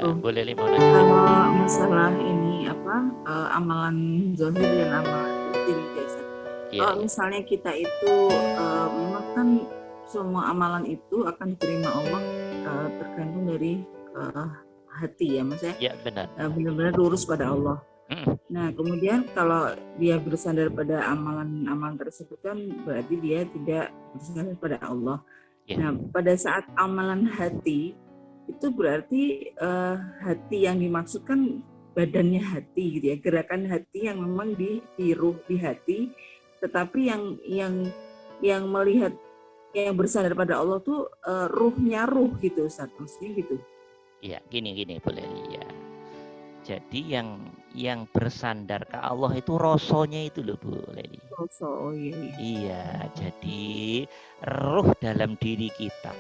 Iya, tuh. boleh mau nanya. Kalau masalah ini amalan zahir dan amalan batin biasa. Iya, Kalau iya. misalnya kita itu memang kan semua amalan itu akan diterima Allah tergantung dari hati ya, maksudnya Iya, benar. benar-benar lurus pada Allah. Mm-mm. Nah, kemudian kalau dia bersandar pada amalan-amalan tersebut kan berarti dia tidak bersandar pada Allah. Iya. Nah, pada saat amalan hati itu berarti hati yang dimaksudkan badannya hati gitu ya, gerakan hati yang memang di ruh di hati, tetapi yang melihat yang bersandar pada Allah tuh ruhnya ruh gitu Ustaz, maksudnya gitu. Iya, gini boleh ya. Jadi yang bersandar ke Allah itu rasonya itu loh Bu Leli. Oh iya. Iya, jadi ruh dalam diri kita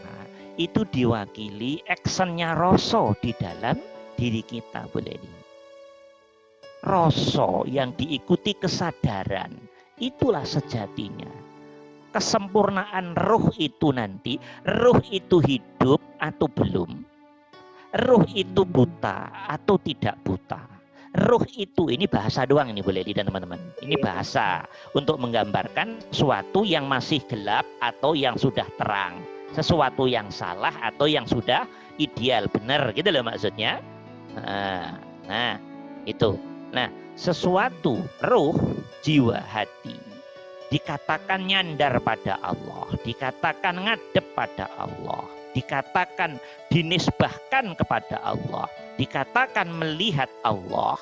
itu diwakili actionnya rasa di dalam diri kita Bu Leli. Rasa yang diikuti kesadaran, itulah sejatinya. Kesempurnaan ruh itu nanti, ruh itu hidup atau belum, ruh itu buta atau tidak buta. Ruh itu, ini bahasa doang ini boleh dan teman-teman. Ini bahasa untuk menggambarkan sesuatu yang masih gelap atau yang sudah terang. Sesuatu yang salah atau yang sudah ideal, benar gitu loh maksudnya. Nah, itu. Nah, sesuatu ruh, jiwa, hati dikatakan nyandar pada Allah, dikatakan ngadep pada Allah, dikatakan dinisbahkan kepada Allah, dikatakan melihat Allah,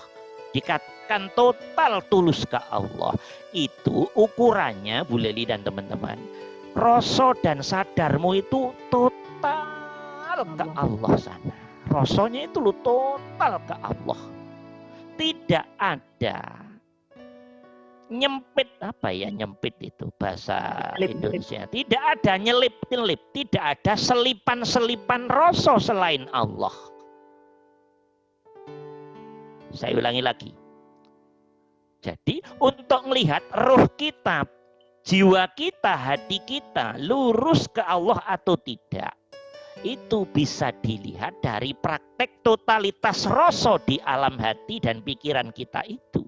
dikatakan total tulus ke Allah. Itu ukurannya Bu Leli dan teman-teman, rasa dan sadarmu itu total ke Allah sana. Rasanya itu lu total ke Allah. Tidak ada nyempit, nyempit itu bahasa Indonesia. Tidak ada nyelip-nyelip, tidak ada selipan-selipan rasa selain Allah. Saya ulangi lagi. Jadi untuk melihat roh kita, jiwa kita, hati kita lurus ke Allah atau tidak, itu bisa dilihat dari praktek totalitas rasa di alam hati dan pikiran kita itu.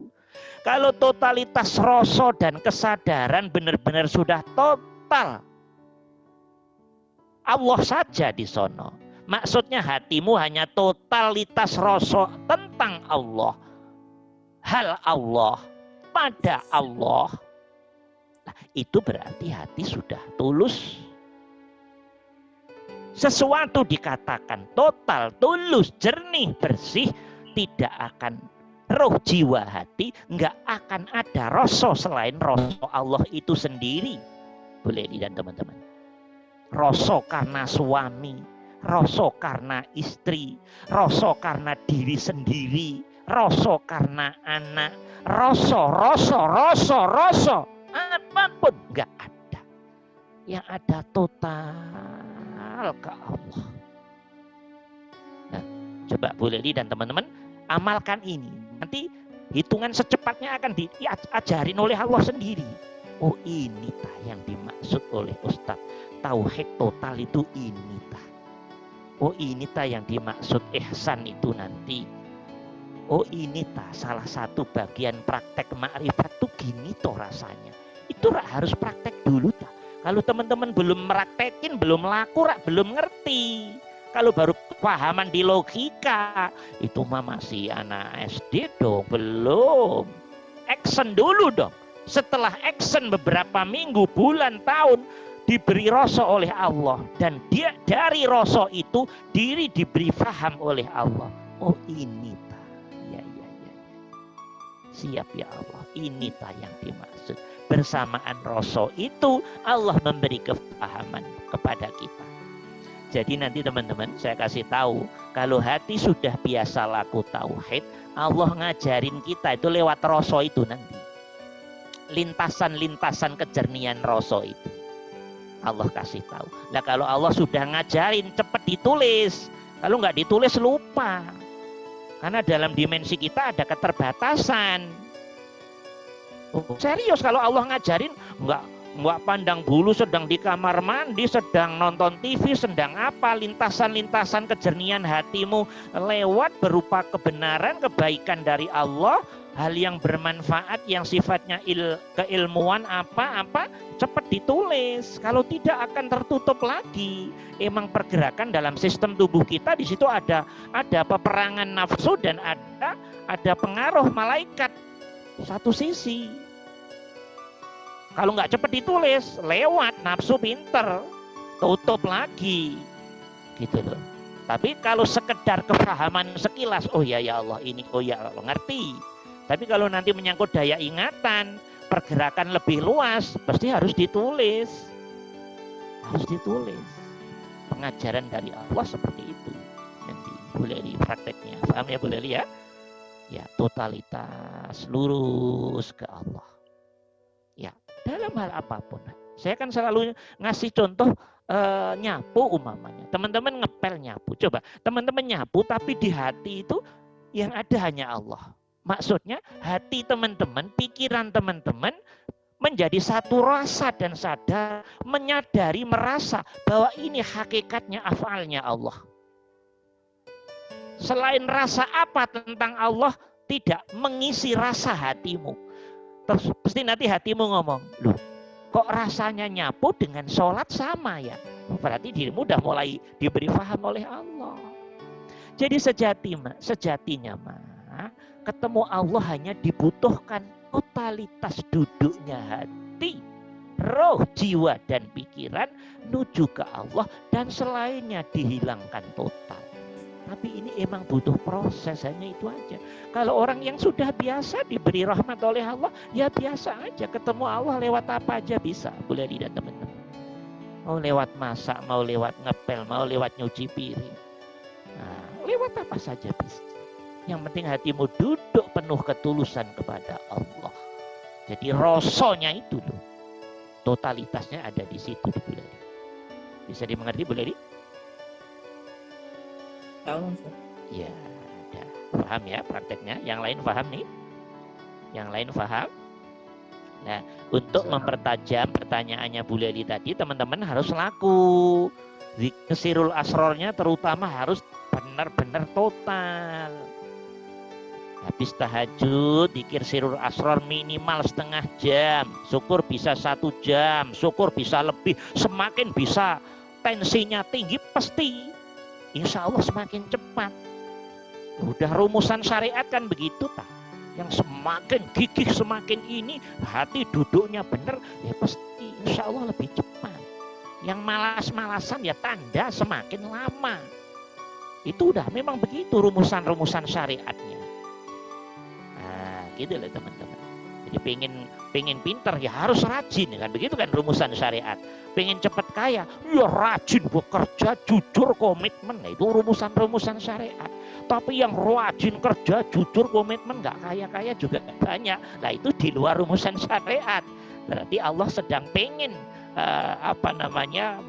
Kalau totalitas rasa dan kesadaran benar-benar sudah total, Allah saja di sono. Maksudnya hatimu hanya totalitas rasa tentang Allah, hal Allah, pada Allah. Nah, itu berarti hati sudah tulus. Sesuatu dikatakan total, tulus, jernih, bersih, tidak akan roh, jiwa, hati, nggak akan ada rasa selain rasa Allah itu sendiri. Boleh dan teman-teman. Rasa karena suami, rasa karena istri, rasa karena diri sendiri, rasa karena anak, rasa, apapun nggak ada. Yang ada total ke Allah. Nah, coba Bu Leli dan teman-teman amalkan ini. Nanti hitungan secepatnya akan diajarin oleh Allah sendiri. Oh, ini tah yang dimaksud oleh Ustadz. Tauhid total itu ini tah. Oh, ini tah yang dimaksud ihsan itu nanti. Oh, ini tah salah satu bagian praktek makrifat tuh gini toh rasanya. Itu harus praktek dulu tah. Kalau teman-teman belum meraktekin, belum laku, belum ngerti. Kalau baru pahaman di logika, itu mah masih anak SD dong, belum. Action dulu dong. Setelah action beberapa minggu, bulan, tahun, diberi rasa oleh Allah. Dan dia dari rasa itu, diri diberi faham oleh Allah. Oh ini ta. Ya. Siap ya Allah, ini ta yang dimaksud. Bersamaan rasa itu, Allah memberi kefahaman kepada kita. Jadi nanti teman-teman saya kasih tahu, kalau hati sudah biasa laku tauhid, Allah ngajarin kita itu lewat rasa itu nanti. Lintasan-lintasan kejernihan rasa itu. Allah kasih tahu. Nah kalau Allah sudah ngajarin cepat ditulis. Kalau nggak ditulis lupa. Karena dalam dimensi kita ada keterbatasan. Oh, serius kalau Allah ngajarin Nggak pandang bulu, sedang di kamar mandi, sedang nonton TV, sedang apa, lintasan-lintasan kejernihan hatimu lewat berupa kebenaran, kebaikan dari Allah, hal yang bermanfaat, yang sifatnya keilmuan apa-apa, cepat ditulis. Kalau tidak akan tertutup lagi. Emang pergerakan dalam sistem tubuh kita, di situ ada peperangan nafsu dan ada pengaruh malaikat. Satu sisi. Kalau nggak cepat ditulis, lewat nafsu pinter, tutup lagi, gitu loh. Tapi kalau sekedar kefahaman sekilas, oh ya Allah ini, oh ya Allah ngerti. Tapi kalau nanti menyangkut daya ingatan, pergerakan lebih luas, pasti harus ditulis, harus ditulis. Pengajaran dari Allah seperti itu. Nanti Bu Leli prakteknya, paham ya Bu Leli ya? Ya totalitas, lurus ke Allah. Ya, dalam hal apapun. Saya kan selalu ngasih contoh nyapu umpamanya. Teman-teman ngepel nyapu. Coba, teman-teman nyapu tapi di hati itu yang ada hanya Allah. Maksudnya hati teman-teman, pikiran teman-teman menjadi satu rasa dan sadar, menyadari, merasa bahwa ini hakikatnya afalnya Allah. Selain rasa apa tentang Allah, tidak mengisi rasa hatimu. Terus pasti nanti hatimu ngomong, loh kok rasanya nyapu dengan sholat sama ya? Berarti dirimu udah mulai diberi faham oleh Allah. Jadi sejatinya ketemu Allah hanya dibutuhkan totalitas duduknya hati, roh, jiwa, dan pikiran menuju ke Allah, dan selainnya dihilangkan total. Tapi ini emang butuh proses, hanya itu aja. Kalau orang yang sudah biasa diberi rahmat oleh Allah, ya biasa aja. Ketemu Allah lewat apa aja bisa. Boleh lihat teman-teman. Mau lewat masak, mau lewat ngepel, mau lewat nyuci piring. Nah, lewat apa saja bisa. Yang penting hatimu duduk penuh ketulusan kepada Allah. Jadi rasanya itu loh. Totalitasnya ada di situ. Bisa dimengerti Bu Leli? Ya, udah paham ya prakteknya. Yang lain paham nih? Yang lain paham? Nah, untuk mempertajam pertanyaannya Bu Leli tadi, teman-teman harus laku. Zikir asrornya terutama harus benar-benar total. Habis tahajud, zikir sirul asror minimal setengah jam. Syukur bisa 1 jam, syukur bisa lebih. Semakin bisa tensinya tinggi pasti. Insya Allah semakin cepat. Udah rumusan syariat kan begitu tak? Yang semakin gigih semakin ini hati duduknya benar, ya pasti insya Allah lebih cepat. Yang malas-malasan ya tanda semakin lama. Itu udah memang begitu rumusan-rumusan syariatnya. Nah, gitu loh teman-teman. Jadi pengen pinter ya harus rajin kan, begitu kan rumusan syariat. Pengen cepat kaya, ya rajin bekerja, jujur, komitmen. Nah, itu rumusan-rumusan syariat. Tapi yang rajin kerja, jujur, komitmen, nggak kaya-kaya juga banyak. Nah, itu di luar rumusan syariat. Berarti Allah sedang pengen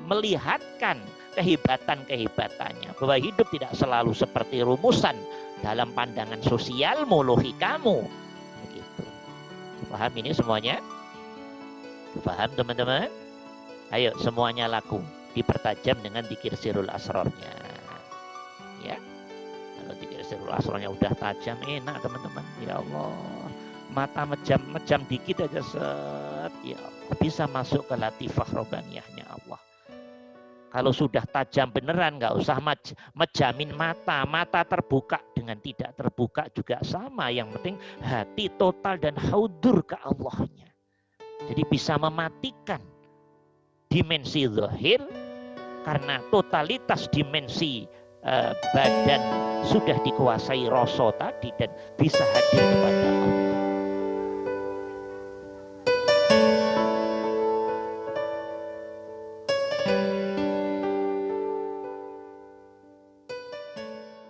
melihatkan kehebatan-kehebatannya. Bahwa hidup tidak selalu seperti rumusan dalam pandangan sosialmu, logikamu. Begitu. Paham ini semuanya? Paham teman-teman? Ayo semuanya laku, dipertajam dengan zikir sirul asrornya. Ya, kalau zikir sirul asrornya udah tajam, enak teman-teman. Ya Allah, mata mejam dikit aja set, ya Allah, bisa masuk ke latifah robaniyahnya Allah. Kalau sudah tajam beneran, nggak usah mejamin mata terbuka dengan tidak terbuka juga sama. Yang penting hati total dan haudur ke Allahnya. Jadi bisa mematikan dimensi zahir karena totalitas dimensi badan sudah dikuasai rasa tadi dan bisa hadir kepada Allah.